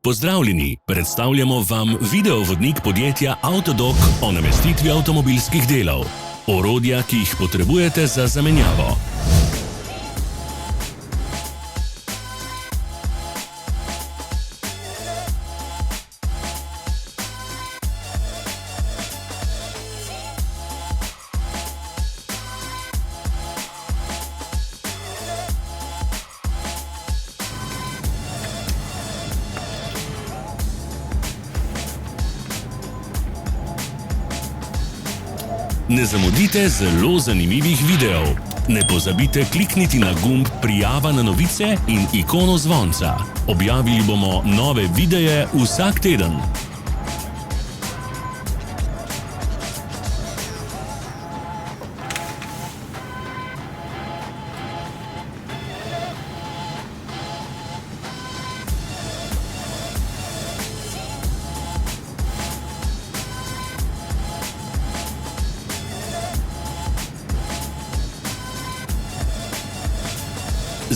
Pozdravljeni, predstavljamo vam videovodnik podjetja Avtodok o namestitvi avtomobilskih delov. Orodja, ki jih potrebujete za zamenjavo. Ne zamudite zelo zanimivih videov. Ne pozabite klikniti na gumb Prijava na novice in ikono zvonca. Objavili bomo nove videe vsak teden.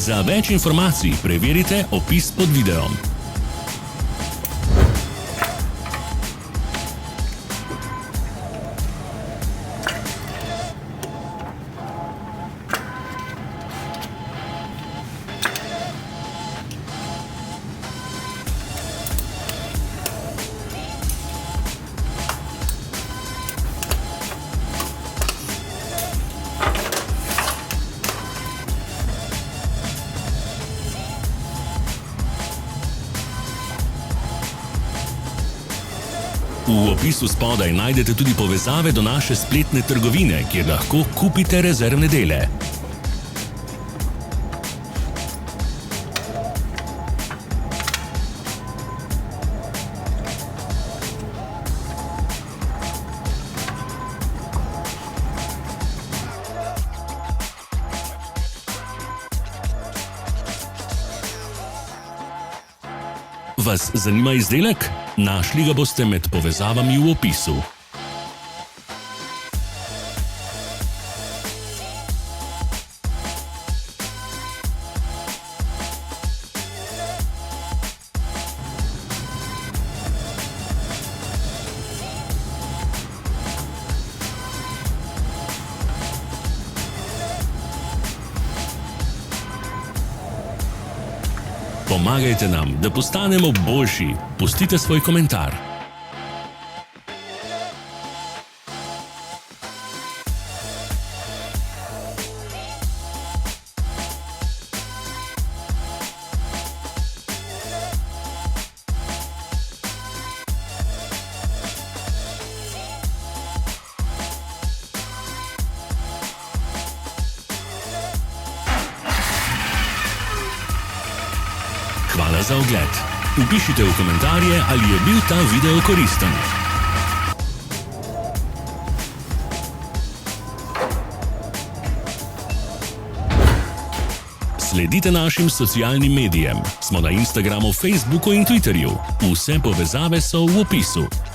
Za več informacij preverite opis pod videom. V opisu spodaj najdete tudi povezave do naše spletne trgovine, kjer lahko kupite rezervne dele. Vas zanima izdelek? Našli ga boste med povezavami v opisu. Pomagajte nam, da postanemo boljši. Pustite svoj komentar. Hvala za ogled. Vpišite v komentarje, ali je bil ta video koristen. Sledite našim socialnim medijem. Smo na Instagramu, Facebooku in Twitterju. Vse povezave so v opisu.